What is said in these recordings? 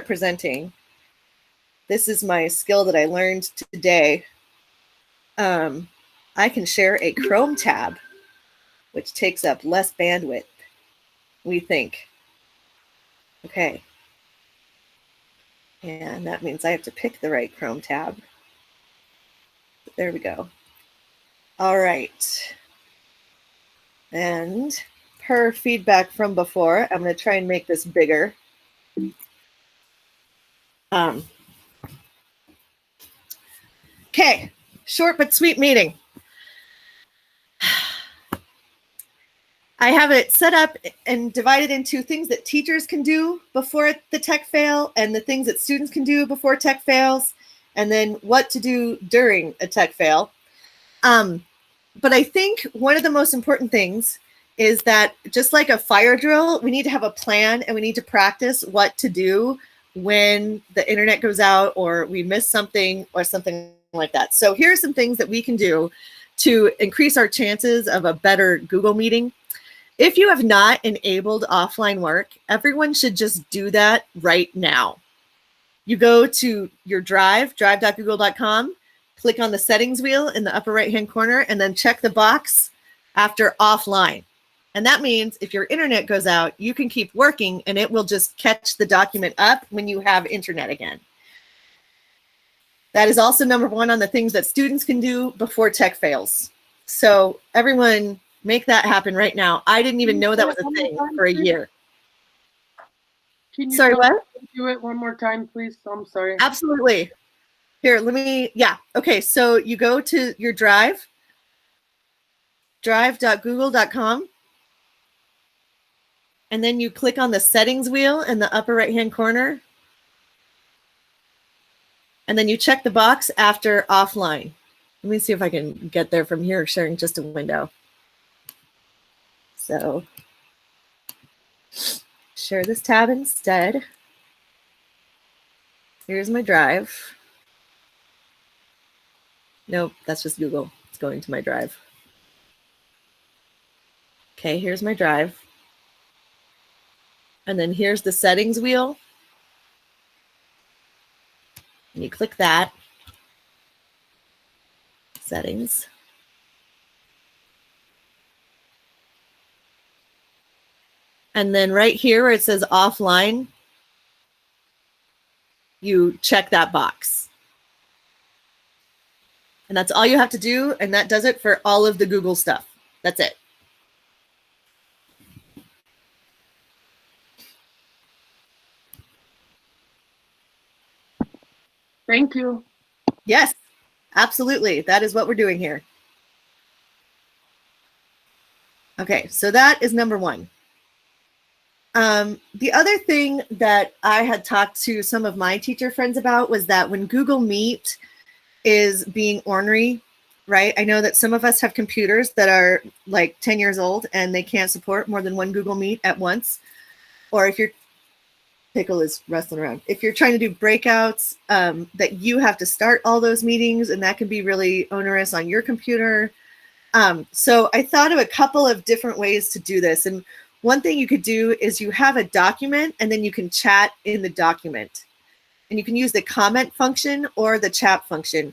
presenting, this is my skill that I learned today. I can share a Chrome tab, which takes up less bandwidth, we think. Okay. And that means I have to pick the right Chrome tab. There we go. All right. And per feedback from before, I'm going to try and make this bigger. Okay, short but sweet meeting. I have it set up and divided into things that teachers can do before the tech fail and the things that students can do before tech fails, and then what to do during a tech fail. But I think one of the most important things is that just like a fire drill, we need to have a plan and we need to practice what to do when the internet goes out or we miss something or something like that. So here are some things that we can do to increase our chances of a better Google meeting. If you have not enabled offline work, everyone should just do that right now. You go to your drive, drive.google.com, click on the settings wheel in the upper right-hand corner, and then check the box after offline. And that means if your internet goes out, you can keep working and it will just catch the document up when you have internet again. That is also number one on the things that students can do before tech fails. So everyone make that happen right now. I didn't even know that was a thing for a year. Can you sorry, what? do it one more time, please? I'm sorry. Absolutely. Here, let me, yeah. Okay, so you go to your drive, drive.google.com, and then you click on the settings wheel in the upper right-hand corner, and then you check the box after offline. Let me see if I can get there from here, sharing just a window. So share this tab instead. Here's my drive. Nope, that's just Google. It's going to my drive. Okay, here's my drive. And then here's the settings wheel. And you click that. Settings. And then right here where it says offline, you check that box. And that's all you have to do. And that does it for all of the Google stuff. That's it. Thank you. Yes, absolutely. That is what we're doing here. Okay, so that is number one. The other thing that I had talked to some of my teacher friends about was that when Google Meet is being ornery, right? I know that some of us have computers that are like 10 years old and they can't support more than one Google Meet at once. Or if your pickle is wrestling around, if you're trying to do breakouts, that you have to start all those meetings and that can be really onerous on your computer. So I thought of a couple of different ways to do this. And one thing you could do is you have a document and then you can chat in the document. And you can use the comment function or the chat function.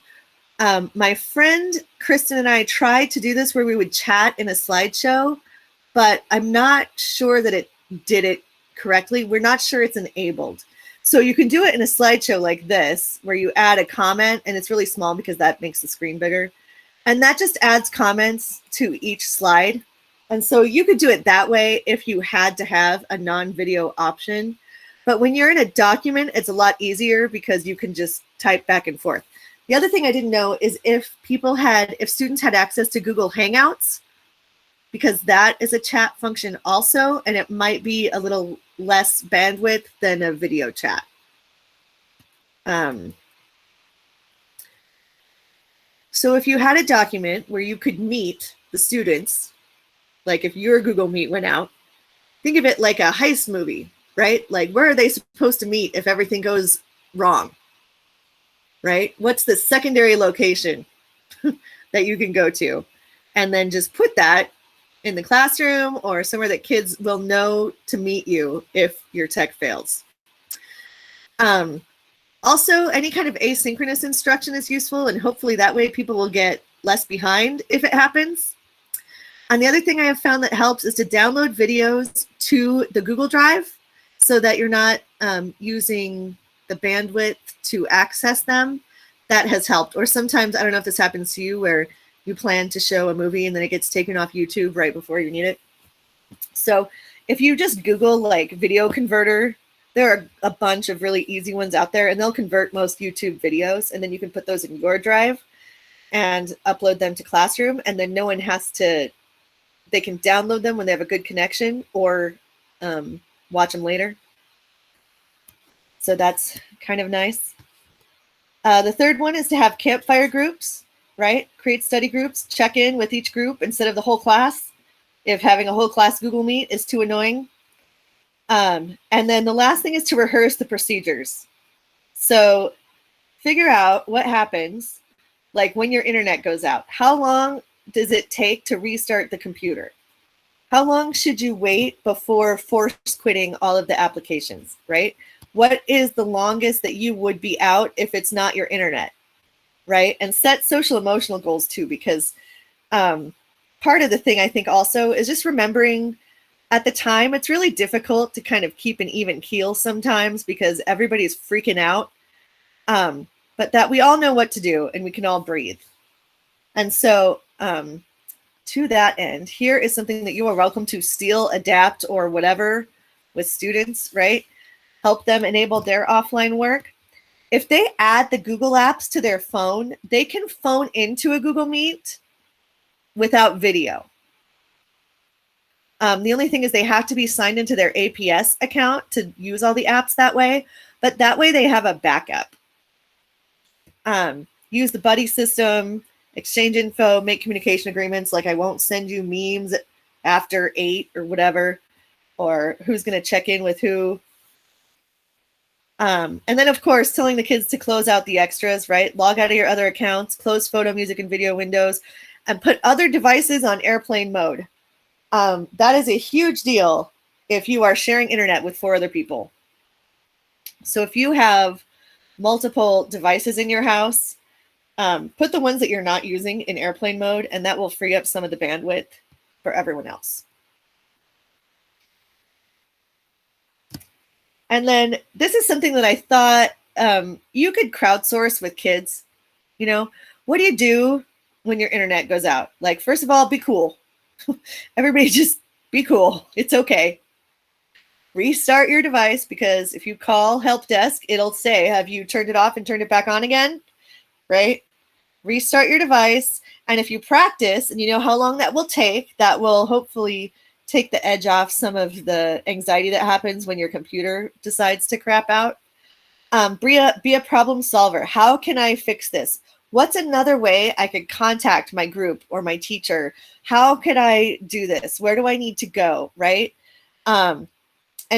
My friend Kristen and I tried to do this where we would chat in a slideshow, but I'm not sure that it did it correctly. We're not sure it's enabled. So you can do it in a slideshow like this, where you add a comment and it's really small because that makes the screen bigger. And that just adds comments to each slide. And so you could do it that way if you had to have a non-video option. But when you're in a document, it's a lot easier because you can just type back and forth. The other thing I didn't know is if students had access to Google Hangouts, because that is a chat function also, and it might be a little less bandwidth than a video chat. So if you had a document where you could meet the students, like if your Google Meet went out, think of it like a heist movie, right? Like where are they supposed to meet if everything goes wrong, right? What's the secondary location that you can go to? And then just put that in the classroom or somewhere that kids will know to meet you if your tech fails. Also, any kind of asynchronous instruction is useful, and hopefully that way people will get less behind if it happens. And the other thing I have found that helps is to download videos to the Google Drive so that you're not using the bandwidth to access them. That has helped. Or sometimes, I don't know if this happens to you, where you plan to show a movie and then it gets taken off YouTube right before you need it. So if you just Google like video converter, there are a bunch of really easy ones out there, and they'll convert most YouTube videos, and then you can put those in your drive and upload them to Classroom, and then no one has to, they can download them when they have a good connection or watch them later. So that's kind of nice. The third one is to have campfire groups, right? Create study groups, check in with each group instead of the whole class, if having a whole class Google Meet is too annoying. And then the last thing is to rehearse the procedures. So figure out what happens, like when your internet goes out. How long does it take to restart the computer? How long should you wait before force quitting all of the applications, right? What is the longest that you would be out if it's not your internet, right? And set social emotional goals too, because part of the thing I think also is just remembering at the time, it's really difficult to kind of keep an even keel sometimes because everybody's freaking out. But that we all know what to do and we can all breathe. And so to that end, here is something that you are welcome to steal, adapt, or whatever with students, right? Help them enable their offline work. If they add the Google apps to their phone, they can phone into a Google Meet without video. The only thing is they have to be signed into their APS account to use all the apps that way, but that way they have a backup. Use the buddy system, exchange info, make communication agreements, like I won't send you memes after 8 or whatever, or who's going to check in with who. And then, of course, telling the kids to close out the extras, right? Log out of your other accounts, close photo, music, and video windows, and put other devices on airplane mode. That is a huge deal if you are sharing internet with 4 other people. So if you have multiple devices in your house, put the ones that you're not using in airplane mode, and that will free up some of the bandwidth for everyone else. And then this is something that I thought you could crowdsource with kids. You know, what do you do when your internet goes out? Like, first of all, be cool. Everybody just be cool. It's okay. Restart your device, because if you call help desk, it'll say, have you turned it off and turned it back on again? Right? Restart your device. And if you practice and you know how long that will take, that will hopefully take the edge off some of the anxiety that happens when your computer decides to crap out. Be a problem solver. How can I fix this? What's another way I could contact my group or my teacher? How could I do this? Where do I need to go? Right? And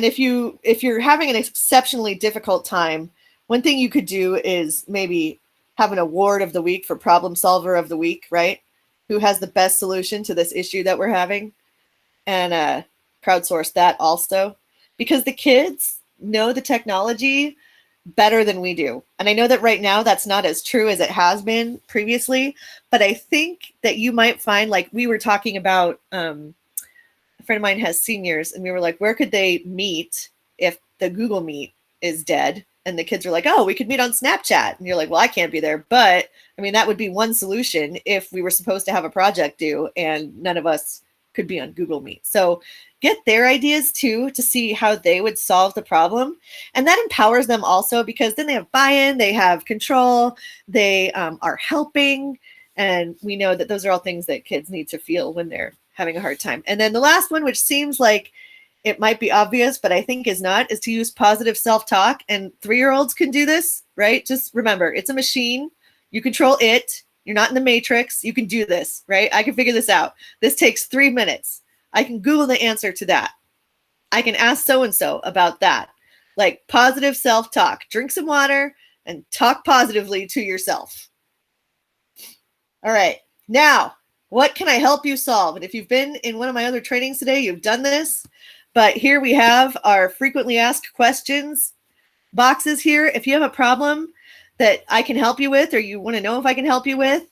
if you're having an exceptionally difficult time, one thing you could do is maybe have an award of the week for problem solver of the week, right? Who has the best solution to this issue that we're having? And crowdsource that also, because the kids know the technology better than we do. And I know that right now that's not as true as it has been previously, but I think that you might find, like we were talking about, a friend of mine has seniors, and we were like, where could they meet if the Google Meet is dead? And the kids are like, oh, we could meet on Snapchat. And you're like, well, I can't be there. But I mean, that would be one solution if we were supposed to have a project due and none of us could be on Google Meet. So get their ideas too, to see how they would solve the problem. And that empowers them also, because then they have buy-in, they have control, they are helping. And we know that those are all things that kids need to feel when they're having a hard time. And then the last one, which seems like it might be obvious, but I think is not, is to use positive self-talk. And 3-year-olds can do this, right? Just remember, it's a machine. You control it. You're not in the matrix. You can do this, right? I can figure this out. This takes 3 minutes. I can Google the answer to that. I can ask so-and-so about that. Like positive self-talk. Drink some water and talk positively to yourself. All right. Now, what can I help you solve? And if you've been in one of my other trainings today, you've done this. But here we have our frequently asked questions. boxes here. If you have a problem that I can help you with, or you want to know if I can help you with,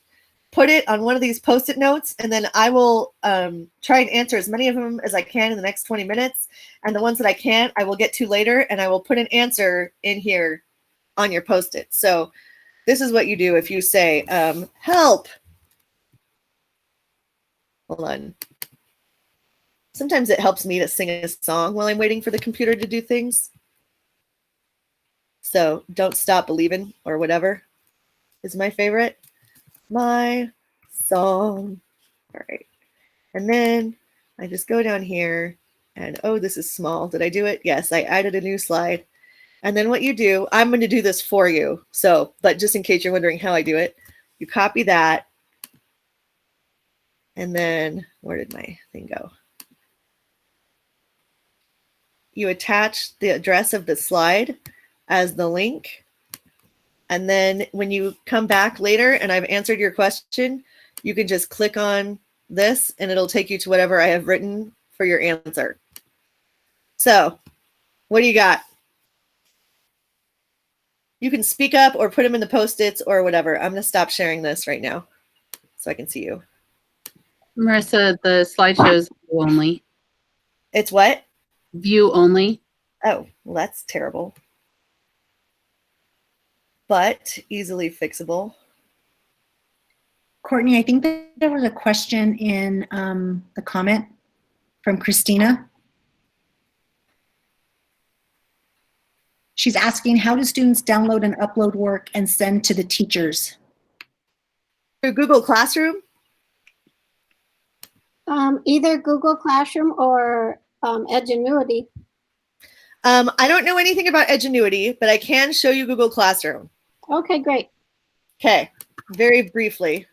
put it on one of these Post-it notes, and then I will try and answer as many of them as I can in the next 20 minutes. And the ones that I can't, I will get to later, and I will put an answer in here on your Post-it. So this is what you do if you say, help. Hold on. Sometimes it helps me to sing a song while I'm waiting for the computer to do things. So Don't Stop Believin' or whatever is my favorite. My song. All right. And then I just go down here and, oh, this is small. Did I do it? Yes, I added a new slide. And then what you do, I'm going to do this for you. So, but just in case you're wondering how I do it, you copy that. And then where did my thing go? You attach the address of the slide as the link. And then when you come back later and I've answered your question, you can just click on this and it'll take you to whatever I have written for your answer. So what do you got? You can speak up or put them in the Post-its or whatever. I'm going to stop sharing this right now so I can see you. Marissa, the slideshow is view only. It's what? View only. Oh, well, that's terrible. But easily fixable. Courtney, I think that there was a question in the comment from Christina. She's asking, how do students download and upload work and send to the teachers? Through Google Classroom? Either Google Classroom or Edgenuity. I don't know anything about Edgenuity, but I can show you Google Classroom. Okay, great. Okay, very briefly.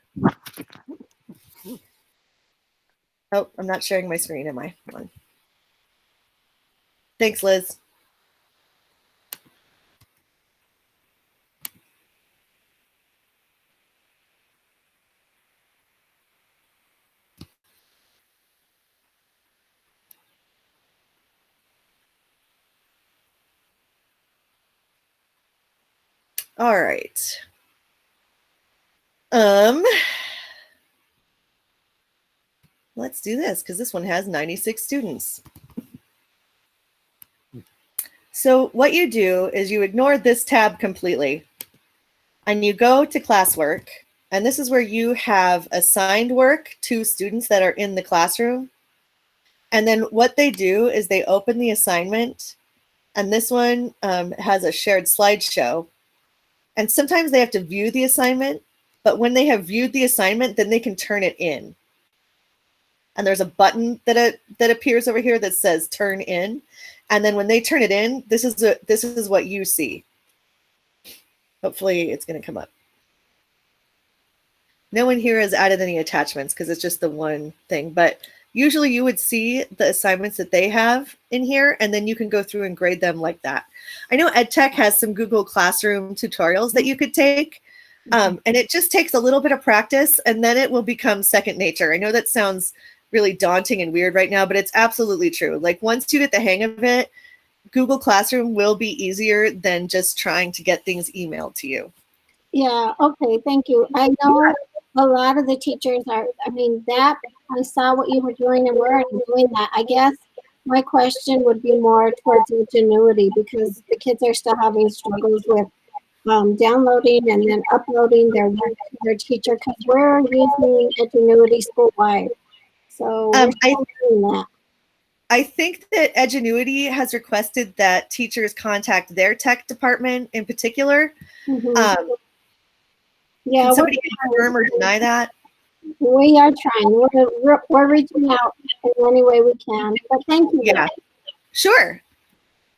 Oh, I'm not sharing my screen, am I? Hold on. Thanks, Liz. All right. Let's do this because this one has 96 students. So what you do is you ignore this tab completely and you go to Classwork, and this is where you have assigned work to students that are in the classroom. And then what they do is they open the assignment, and this one has a shared slideshow. And sometimes they have to view the assignment, but when they have viewed the assignment, then they can turn it in. And there's a button that appears over here that says turn in. And then when they turn it in, this is what you see. Hopefully it's going to come up. No one here has added any attachments because it's just the one thing, but usually you would see the assignments that they have in here, and then you can go through and grade them like that. I know EdTech has some Google Classroom tutorials that you could take, and it just takes a little bit of practice, and then it will become second nature. I know that sounds really daunting and weird right now, but it's absolutely true. Like once you get the hang of it, Google Classroom will be easier than just trying to get things emailed to you. Yeah, okay, thank you. I know a lot of the teachers are, I mean, that, I saw what you were doing and we're already doing that. I guess my question would be more towards Ingenuity because the kids are still having struggles with downloading and then uploading their work to their teacher because we're using Ingenuity school-wide. So we're still doing that. I think that Edgenuity has requested that teachers contact their tech department in particular. Yeah, can somebody confirm or deny that? We are trying. We're reaching out in any way we can. But thank you. Yeah, sure.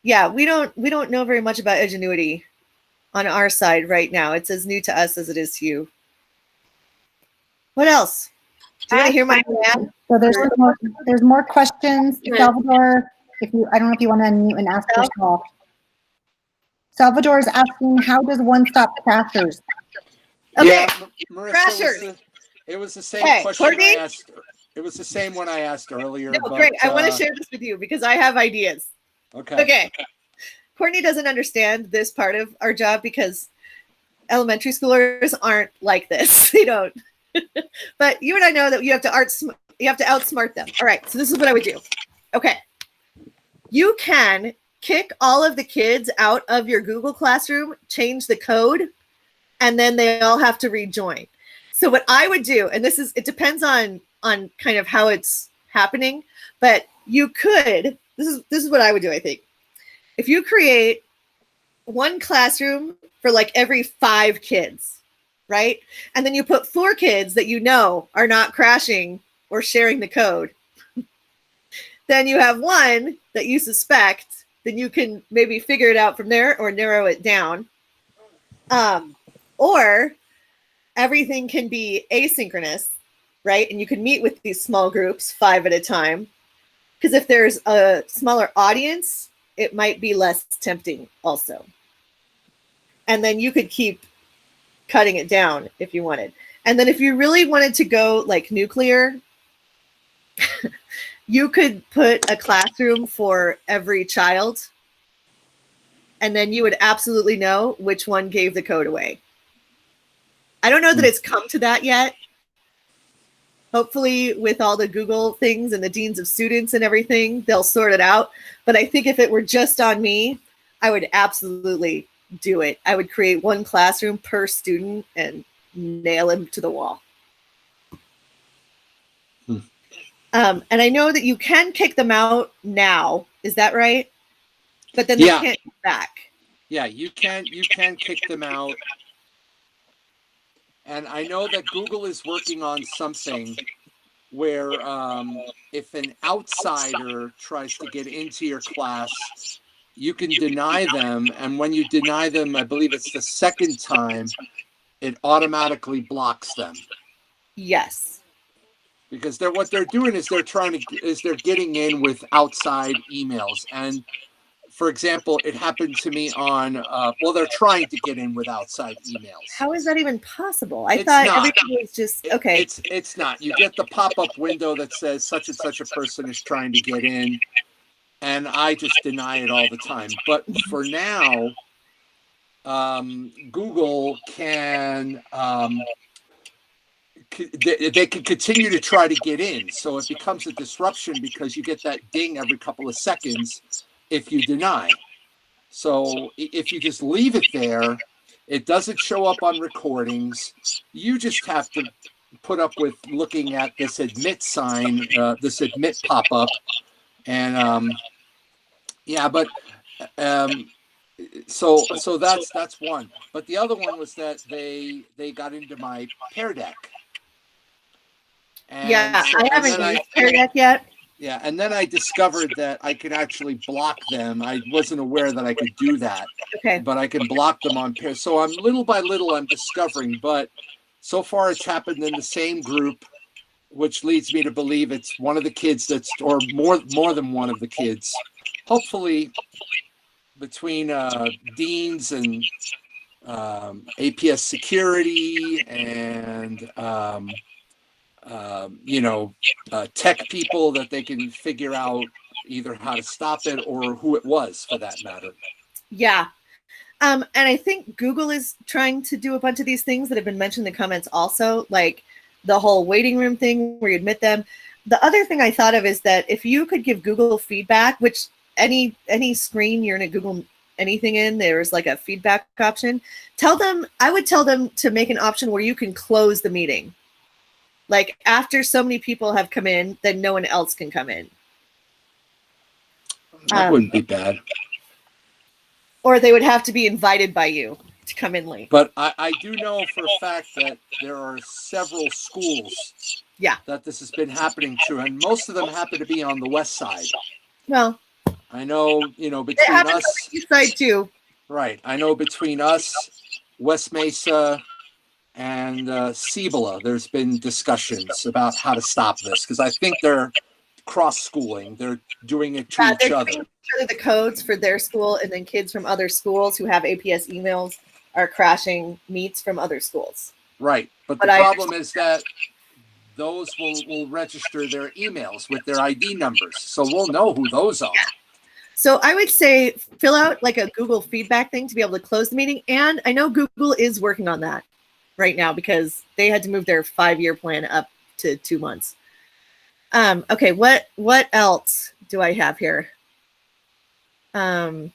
Yeah, we don't know very much about Edgenuity on our side right now. It's as new to us as it is to you. What else? Do you want to hear my plan? So there's more questions. Salvador, I don't know if you want to unmute and ask yourself. Salvador is asking, how does one stop crashers? Okay. Yeah, Marissa, it was the same question I asked. It was the same one I asked earlier. No, but, great. I want to share this with you because I have ideas. Okay. Courtney doesn't understand this part of our job because elementary schoolers aren't like this. They don't. But you and I know that you have to outsmart them. All right, so this is what I would do. Okay. You can kick all of the kids out of your Google Classroom, change the code, and then they all have to rejoin. So what I would do, and it depends on kind of how it's happening, but you could, this is what I would do, I think. If you create one classroom for like every 5 kids, right? And then you put 4 kids that you know are not crashing or sharing the code. Then you have one that you suspect, then you can maybe figure it out from there or narrow it down. Or everything can be asynchronous, right? And you can meet with these small groups 5 at a time. Because if there's a smaller audience, it might be less tempting also. And then you could keep cutting it down if you wanted. And then if you really wanted to go like nuclear, you could put a classroom for every child. And then you would absolutely know which one gave the code away. I don't know that it's come to that yet. Hopefully with all the Google things and the deans of students and everything, they'll sort it out. But I think if it were just on me, I would absolutely do it. I would create one classroom per student and nail him to the wall. And I know that you can kick them out now. Is that right? But then they can't come back. Yeah, you can kick them out. And I know that Google is working on something where if an outsider tries to get into your class, you can deny them. And when you deny them, I believe it's the second time, it automatically blocks them. Yes. Because what they're doing is they're getting in with outside emails. And for example, it happened to me on, they're trying to get in with outside emails. How is that even possible? I thought everything was just, okay. It's not. You get the pop-up window that says such and such a person is trying to get in, and I just deny it all the time. But for now, Google can, they can continue to try to get in. So it becomes a disruption because you get that ding every couple of seconds if you deny. So if you just leave it there, it doesn't show up on recordings. You just have to put up with looking at this admit sign, this admit pop-up. And so that's one. But the other one was that they got into my Pear Deck. And I haven't used Pear Deck yet. Yeah, and then I discovered that I could actually block them. I wasn't aware that I could do that. Okay. But I can block them on Pear. So I'm little by little I'm discovering, but so far it's happened in the same group, which leads me to believe it's one of the kids or more than one of the kids. Hopefully between deans and APS security and tech people, that they can figure out either how to stop it or who it was, for that matter. Yeah. And I think Google is trying to do a bunch of these things that have been mentioned in the comments also, like the whole waiting room thing where you admit them. The other thing I thought of is that if you could give Google feedback, which any screen you're going to Google anything in, there's like a feedback option. I would tell them to make an option where you can close the meeting. Like after so many people have come in, then no one else can come in. That wouldn't be bad. Or they would have to be invited by you to come in late. But I do know for a fact that there are several schools that this has been happening to, and most of them happen to be on the west side. Well, I know, between us. On the east side too. Right. I know between us, West Mesa, and Cibola, there's been discussions about how to stop this, because I think they're cross-schooling. They're doing it to each other. The codes for their school, and then kids from other schools who have APS emails are crashing meets from other schools. Right. But the problem is that those will register their emails with their ID numbers. So we'll know who those are. So I would say fill out like a Google feedback thing to be able to close the meeting. And I know Google is working on that right now because they had to move their 5-year plan up to 2 months. Okay, what else do I have here? Marissa,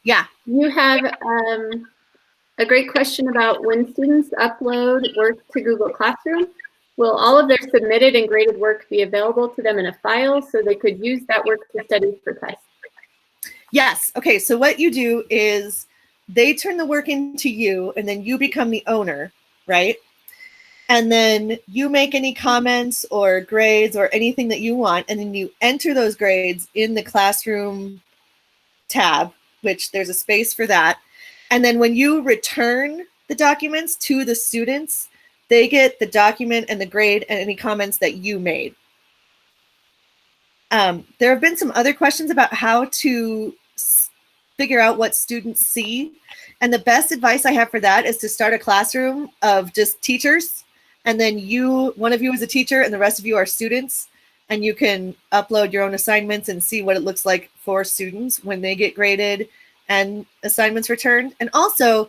Yeah. you have a great question about when students upload work to Google Classroom. Will all of their submitted and graded work be available to them in a file so they could use that work to study for tests? Yes. Okay, so what you do is they turn the work into you and then you become the owner, right? And then you make any comments or grades or anything that you want, and then you enter those grades in the classroom tab, which there's a space for that. And then when you return the documents to the students, they get the document and the grade and any comments that you made. There have been some other questions about how to figure out what students see. And the best advice I have for that is to start a classroom of just teachers. And then one of you is a teacher and the rest of you are students. And you can upload your own assignments and see what it looks like for students when they get graded and assignments returned. And also,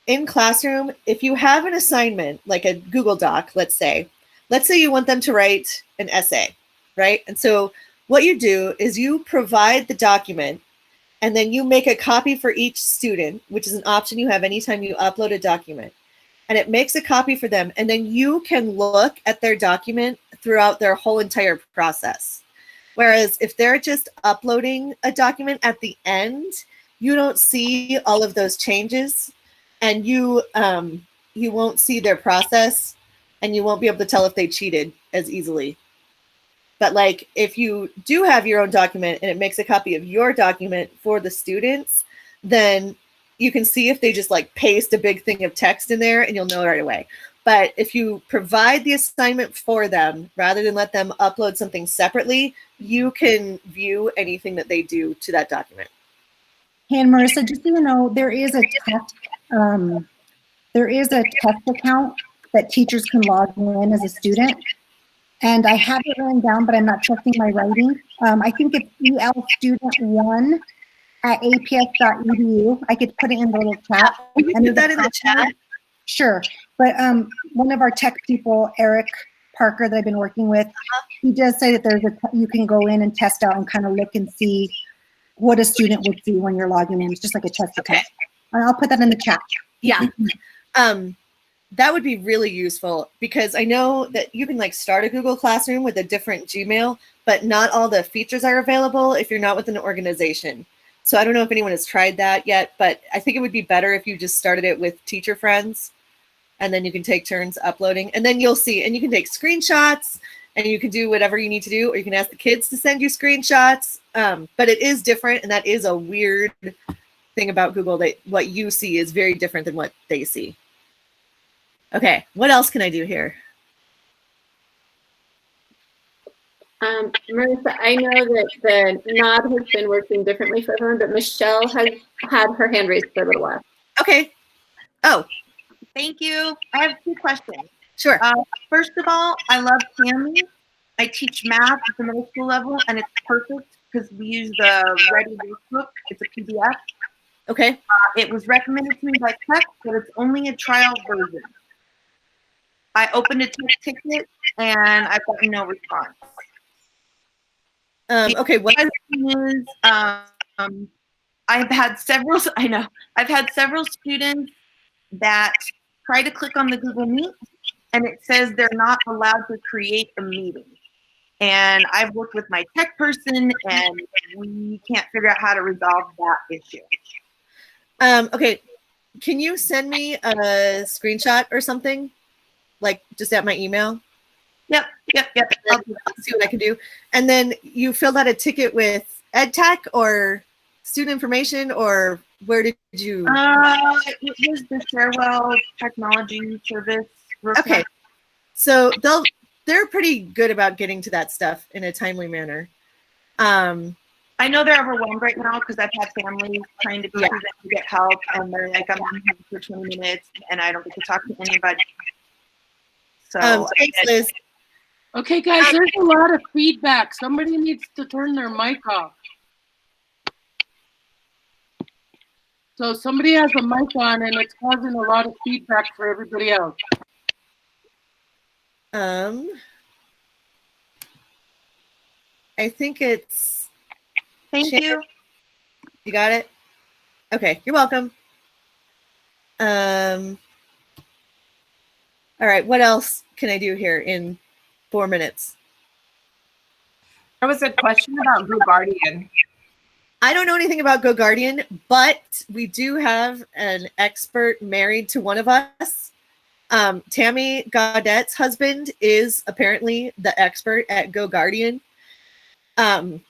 in Classroom, if you have an assignment, like a Google Doc, let's say you want them to write an essay, right? And so what you do is you provide the document and then you make a copy for each student, which is an option you have anytime you upload a document. And it makes a copy for them. And then you can look at their document throughout their whole entire process. Whereas if they're just uploading a document at the end, you don't see all of those changes. And you won't see their process, and you won't be able to tell if they cheated as easily. But like if you do have your own document and it makes a copy of your document for the students, then you can see if they just like paste a big thing of text in there and you'll know right away. But if you provide the assignment for them, rather than let them upload something separately, you can view anything that they do to that document. Hey, and Marissa, just so you know, there is a test account that teachers can log in as a student. And I have it written down, but I'm not trusting my writing. I think it's elstudent1@aps.edu. I could put it in the little chat. Will you put that in the chat? Sure. But one of our tech people, Eric Parker, that I've been working with, he does say that you can go in and test out and kind of look and see what a student would see when you're logging in. It's just like a test account. And I'll put that in the chat. Yeah. That would be really useful because I know that you can like start a Google Classroom with a different Gmail, but not all the features are available if you're not with an organization. So I don't know if anyone has tried that yet, but I think it would be better if you just started it with teacher friends and then you can take turns uploading and then you'll see, and you can take screenshots and you can do whatever you need to do, or you can ask the kids to send you screenshots. But it is different, and that is a weird thing about Google, that what you see is very different than what they see. Okay, what else can I do here? Marissa, I know that the nod has been working differently for everyone, but Michelle has had her hand raised for a little while. Okay. Oh, Thank you. I have 2 questions. sure. First of all, I love Tammy. I teach math at the middle school level, and it's perfect because we use the Ready Workbook. It's a PDF. Okay. It was recommended to me by tech, but it's only a trial version. I opened a tech ticket, and I've gotten no response. Okay, what? The question is, I've had several students that try to click on the Google Meet and it says they're not allowed to create a meeting. And I've worked with my tech person and we can't figure out how to resolve that issue. Okay, can you send me a screenshot or something? Like just at my email? Yep. I'll see what I can do. And then you filled out a ticket with EdTech or student information, or where did you? It was the Sharewell Technology Service. Okay, so they're pretty good about getting to that stuff in a timely manner. I know they're overwhelmed right now because I've had families trying to go through them to get help, and they're like, I'm on hold for 20 minutes, and I don't get to talk to anybody. So thanks, Liz. Okay, guys, there's a lot of feedback. Somebody needs to turn their mic off. So somebody has a mic on and it's causing a lot of feedback for everybody else. I think it's. Thank you. You got it? Okay, you're welcome. All right, what else can I do here in 4 minutes? There was a question about GoGuardian. I don't know anything about GoGuardian, but we do have an expert married to one of us. Tammy Gaudette's husband is apparently the expert at GoGuardian. And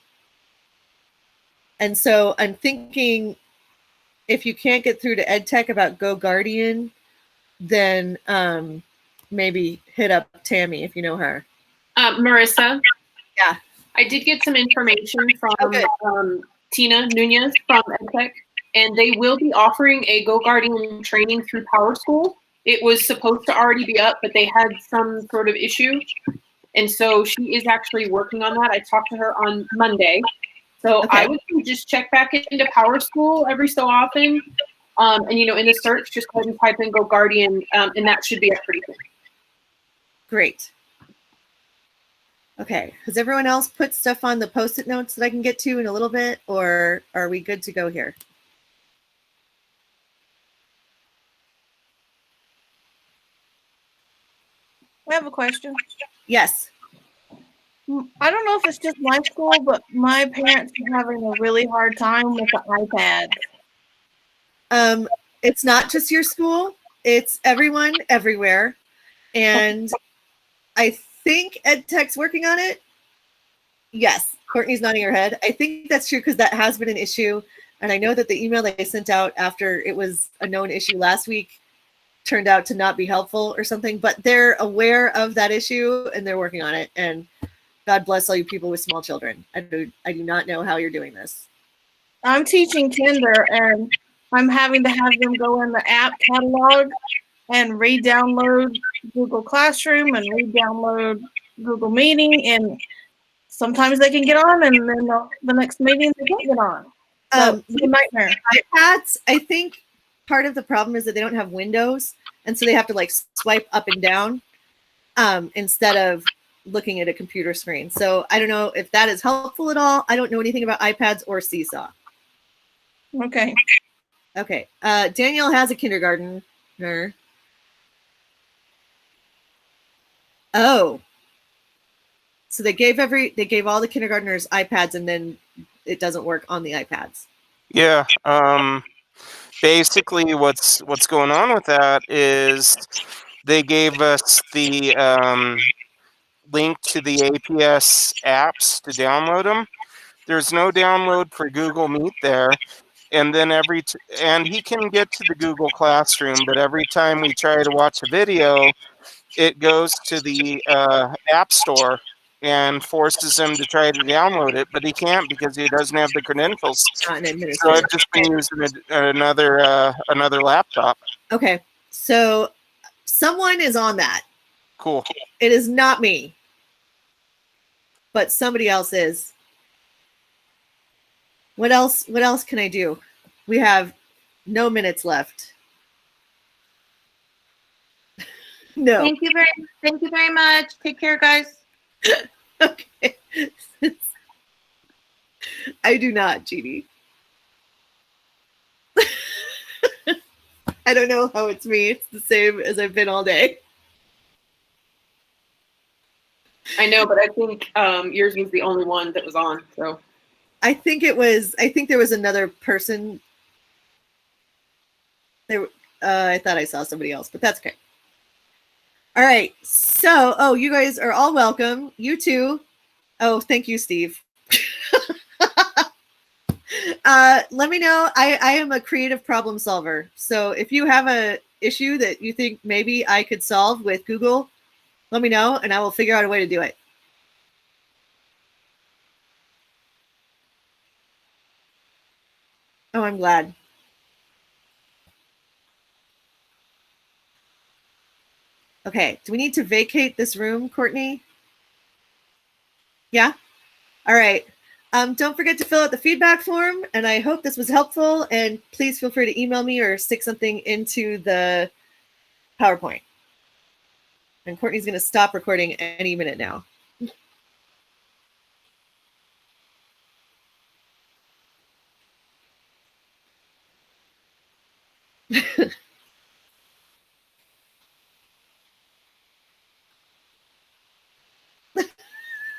so I'm thinking if you can't get through to EdTech about GoGuardian, then maybe hit up Tammy if you know her. Marissa? Yeah. I did get some information from Tina Nunez from EdTech, and they will be offering a GoGuardian training through PowerSchool. It was supposed to already be up, but they had some sort of issue. And so she is actually working on that. I talked to her on Monday. So Okay. I would just check back into PowerSchool every so often. And, in the search, just go ahead and type in GoGuardian, and that should be up pretty soon. Great. Okay. Has everyone else put stuff on the Post-it notes that I can get to in a little bit, or are we good to go here? I have a question. Yes. I don't know if it's just my school, but my parents are having a really hard time with the iPad. It's not just your school. It's everyone, everywhere. And I think EdTech's working on it. Yes, Courtney's nodding her head. I think that's true because that has been an issue. And I know that the email they sent out after it was a known issue last week turned out to not be helpful or something, but they're aware of that issue and they're working on it. And God bless all you people with small children. I do not know how you're doing this. I'm teaching kinder and I'm having to have them go in the app catalog and re-download Google Classroom and re-download Google Meeting, and sometimes they can get on and then the next meeting they can't get on. So it's a nightmare. iPads, I think part of the problem is that they don't have windows, and so they have to like swipe up and down instead of looking at a computer screen. So I don't know if that is helpful at all. I don't know anything about iPads or Seesaw. Okay. Okay. Danielle has a kindergartner. Oh. So they gave all the kindergartners iPads, and then it doesn't work on the iPads. Yeah. Basically what's going on with that is they gave us the link to the APS apps to download them. There's no download for Google Meet there. And then and he can get to the Google Classroom, but every time we try to watch a video, it goes to the App Store and forces him to try to download it, but he can't because he doesn't have the credentials. So I've just been using another laptop. Okay, so someone is on that. Cool. It is not me, but somebody else is. What else can I do? We have no minutes left. No. Thank you very much. Take care, guys. Okay. I do not, Jeannie. I don't know how it's me. It's the same as I've been all day. I know, but I think yours was the only one that was on. So I think there was another person. I thought I saw somebody else, but that's okay. All right. So, you guys are all welcome. You too. Oh, thank you, Steve. Let me know. I am a creative problem solver. So if you have a issue that you think maybe I could solve with Google, let me know and I will figure out a way to do it. Oh, I'm glad. Okay, do we need to vacate this room, Courtney? Yeah? All right. Don't forget to fill out the feedback form, and I hope this was helpful, and please feel free to email me or stick something into the PowerPoint. And Courtney's going to stop recording any minute now.